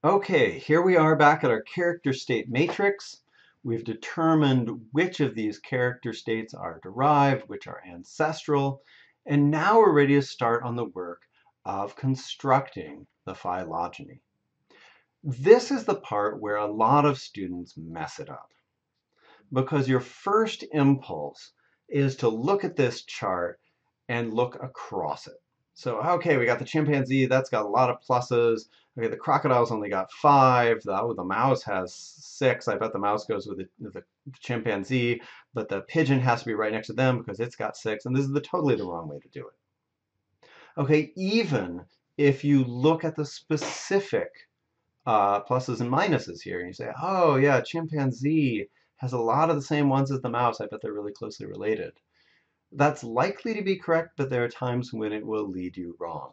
Okay, here we are back at our character state matrix. We've determined which of these character states are derived, which are ancestral, and now we're ready to start on the work of constructing the phylogeny. This is the part where a lot of students mess it up, because your first impulse is to look at this chart and look across it. So, okay, we got the chimpanzee, that's got a lot of pluses. Okay, the crocodile's only got 5. The mouse has 6. I bet the mouse goes with the chimpanzee, but the pigeon has to be right next to them because it's got 6, and this is totally the wrong way to do it. Okay, even if you look at the specific pluses and minuses here, and you say, oh yeah, chimpanzee has a lot of the same ones as the mouse. I bet they're really closely related. That's likely to be correct, but there are times when it will lead you wrong.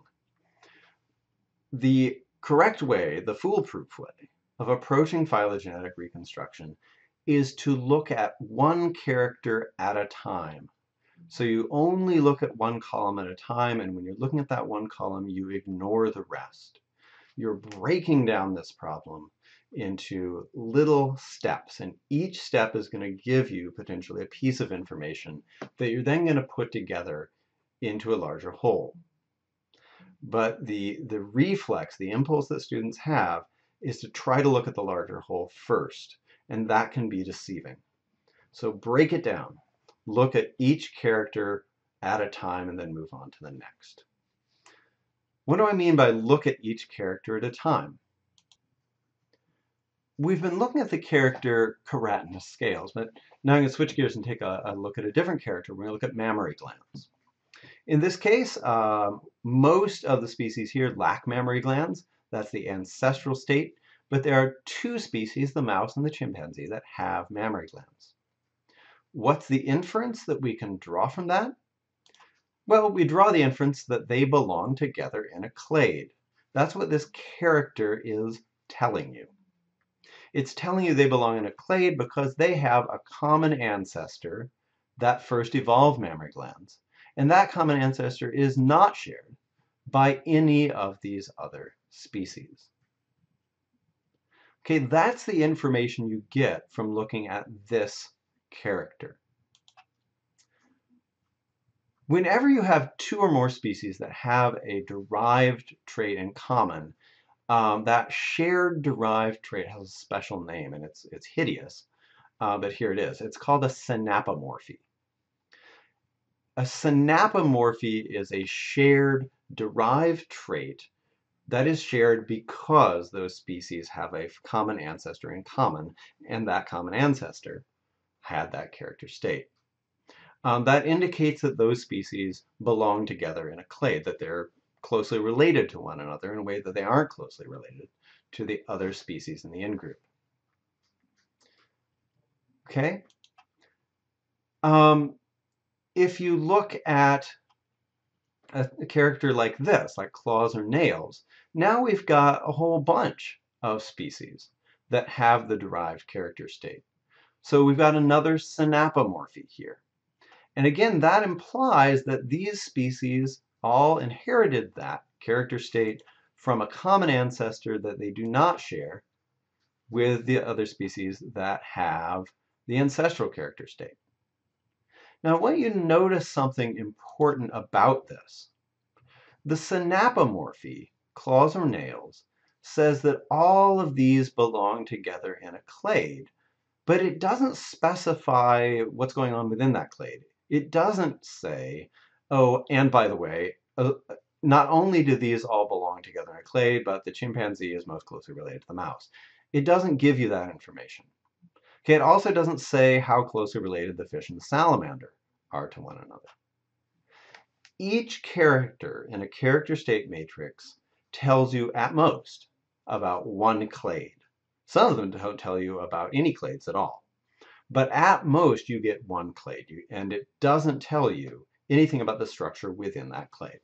The correct way, the foolproof way, of approaching phylogenetic reconstruction is to look at one character at a time. So you only look at one column at a time, and when you're looking at that one column, you ignore the rest. You're breaking down this problem into little steps, and each step is going to give you potentially a piece of information that you're then going to put together into a larger whole. But the reflex, the impulse that students have, is to try to look at the larger whole first, and that can be deceiving. So break it down. Look at each character at a time and then move on to the next. What do I mean by look at each character at a time? We've been looking at the character keratinous scales, but now I'm going to switch gears and take a look at a different character. We're going to look at mammary glands. In this case, most of the species here lack mammary glands. That's the ancestral state, but there are 2 species, the mouse and the chimpanzee, that have mammary glands. What's the inference that we can draw from that? Well, we draw the inference that they belong together in a clade. That's what this character is telling you. It's telling you they belong in a clade because they have a common ancestor that first evolved mammary glands. And that common ancestor is not shared by any of these other species. Okay, that's the information you get from looking at this character. Whenever you have 2 or more species that have a derived trait in common, that shared derived trait has a special name, and it's hideous, but here it is. It's called a synapomorphy. A synapomorphy is a shared derived trait that is shared because those species have a common ancestor in common, and that common ancestor had that character state. That indicates that those species belong together in a clade, that they're closely related to one another in a way that they aren't closely related to the other species in the in-group. Okay? If you look at a character like this, like claws or nails, now we've got a whole bunch of species that have the derived character state. So we've got another synapomorphy here. And again, that implies that these species all inherited that character state from a common ancestor that they do not share with the other species that have the ancestral character state. Now, I want you to notice something important about this. The synapomorphy, claws or nails, says that all of these belong together in a clade, but it doesn't specify what's going on within that clade. It doesn't say, oh, and by the way, not only do these all belong together in a clade, but the chimpanzee is most closely related to the mouse. It doesn't give you that information. Okay, it also doesn't say how closely related the fish and the salamander are to one another. Each character in a character state matrix tells you at most about one clade. Some of them don't tell you about any clades at all. But at most, you get one clade, and it doesn't tell you anything about the structure within that clade.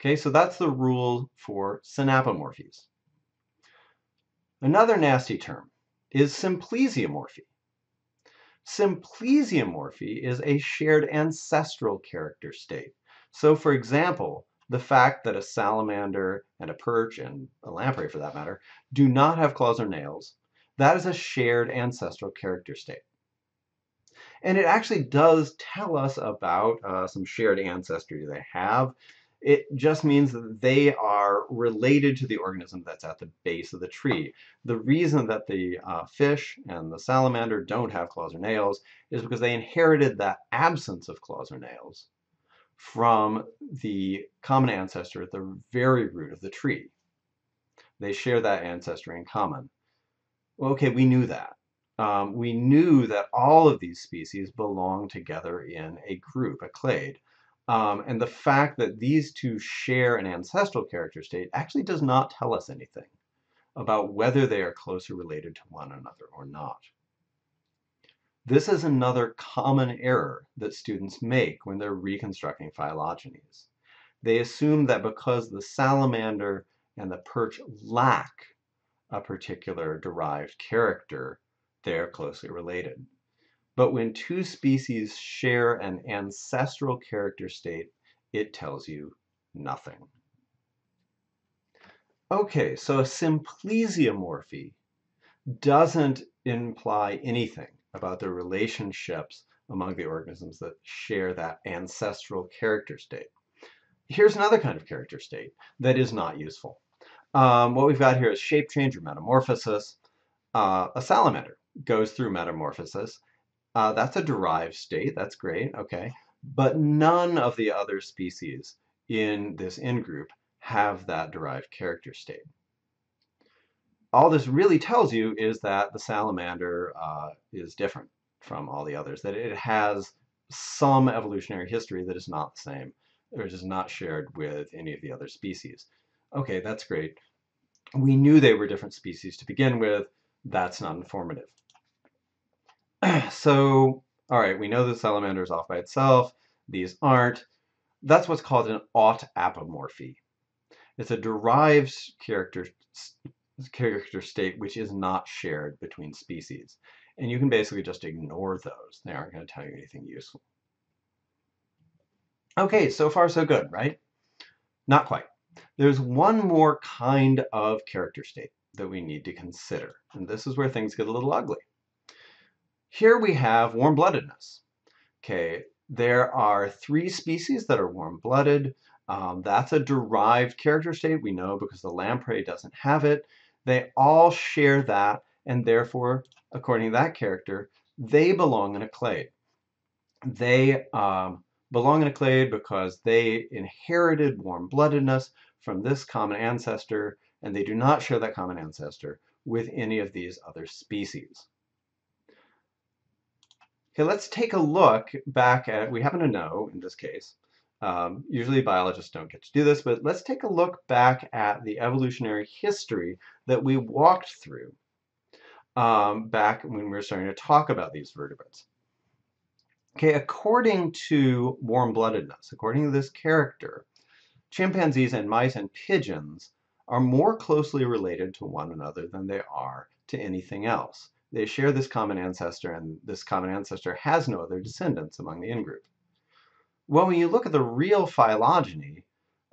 Okay, so that's the rule for synapomorphies. Another nasty term is simplesiomorphy. Simplesiomorphy is a shared ancestral character state. So for example, The fact that a salamander and a perch, and a lamprey for that matter, do not have claws or nails, that is a shared ancestral character state. And it actually does tell us about some shared ancestry they have. It just means that they are related to the organism that's at the base of the tree. The reason that the fish and the salamander don't have claws or nails is because they inherited that absence of claws or nails from the common ancestor at the very root of the tree. They share that ancestry in common. Well, okay, we knew that. We knew that all of these species belong together in a group, a clade. And the fact that these two share an ancestral character state actually does not tell us anything about whether they are closely related to one another or not. This is another common error that students make when they're reconstructing phylogenies. They assume that because the salamander and the perch lack a particular derived character, they're closely related. But when two species share an ancestral character state, it tells you nothing. Okay, so a simplesiomorphy doesn't imply anything about the relationships among the organisms that share that ancestral character state. Here's another kind of character state that is not useful. What we've got here is shape change or metamorphosis. A salamander goes through metamorphosis. That's a derived state, that's great, okay. But none of the other species in this in-group have that derived character state. All this really tells you is that the salamander is different from all the others, that it has some evolutionary history that is not the same, or is not shared with any of the other species. Okay, that's great. We knew they were different species to begin with. That's not informative. So, all right, we know the salamander is off by itself. These aren't. That's what's called an autapomorphy. It's a derived character state which is not shared between species. And you can basically just ignore those. They aren't going to tell you anything useful. Okay, so far so good, right? Not quite. There's one more kind of character state that we need to consider. And this is where things get a little ugly. Here we have warm-bloodedness. Okay, there are 3 species that are warm-blooded. That's a derived character state, we know, because the lamprey doesn't have it. They all share that, and therefore, according to that character, they belong in a clade. They belong in a clade because they inherited warm-bloodedness from this common ancestor, and they do not share that common ancestor with any of these other species. Okay, let's take a look back at, we happen to know in this case, usually biologists don't get to do this, but let's take a look back at the evolutionary history that we walked through back when we were starting to talk about these vertebrates. Okay, according to warm-bloodedness, according to this character, chimpanzees and mice and pigeons are more closely related to one another than they are to anything else. They share this common ancestor, and this common ancestor has no other descendants among the in-group. Well, when you look at the real phylogeny,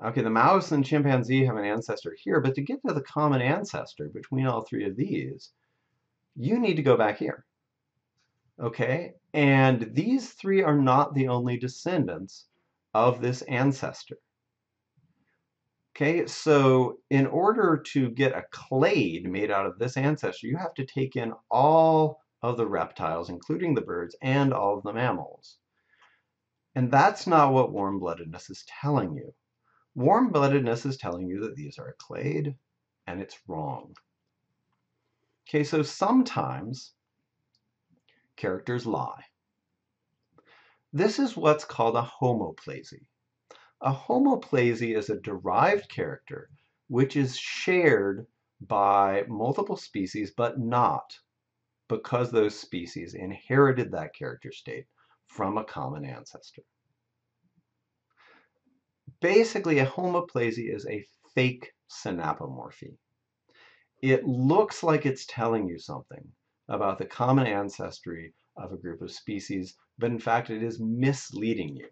okay, the mouse and chimpanzee have an ancestor here, but to get to the common ancestor between all 3 of these, you need to go back here. Okay, and these 3 are not the only descendants of this ancestor. Okay, so in order to get a clade made out of this ancestor, you have to take in all of the reptiles, including the birds, and all of the mammals. And that's not what warm-bloodedness is telling you. Warm-bloodedness is telling you that these are a clade, and it's wrong. Okay, so sometimes characters lie. This is what's called a homoplasy. A homoplasy is a derived character which is shared by multiple species, but not because those species inherited that character state from a common ancestor. Basically, a homoplasy is a fake synapomorphy. It looks like it's telling you something about the common ancestry of a group of species, but in fact it is misleading you.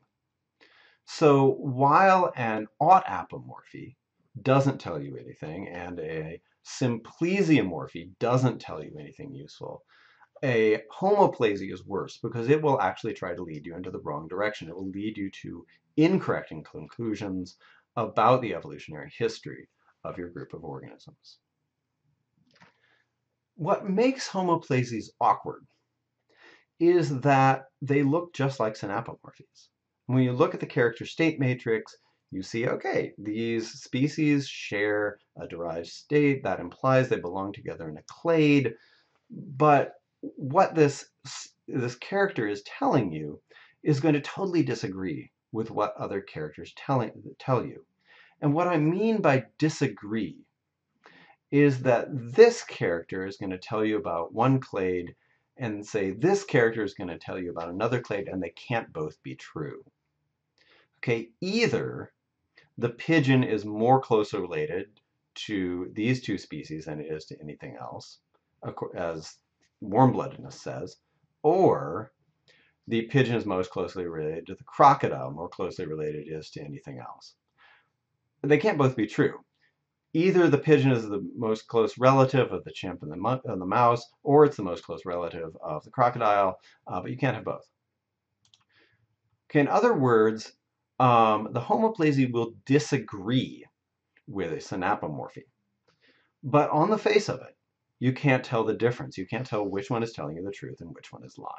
So while an autapomorphy doesn't tell you anything and a simplesiomorphy doesn't tell you anything useful, a homoplazy is worse because it will actually try to lead you into the wrong direction. It will lead you to incorrect conclusions about the evolutionary history of your group of organisms. What makes homoplasies awkward is that they look just like synapomorphies. When you look at the character state matrix, you see, okay, these species share a derived state. That implies they belong together in a clade. But what this character is telling you is going to totally disagree with what other characters tell you. And what I mean by disagree is that this character is going to tell you about one clade and say this character is going to tell you about another clade, and they can't both be true. Okay, either the pigeon is more closely related to these two species than it is to anything else, as warm-bloodedness says, or the pigeon is most closely related to the crocodile, more closely related it is to anything else. They can't both be true. Either the pigeon is the most close relative of the chimp and the mouse, or it's the most close relative of the crocodile, but you can't have both. Okay, in other words, the homoplasy will disagree with a synapomorphy. But on the face of it, you can't tell the difference. You can't tell which one is telling you the truth and which one is lying.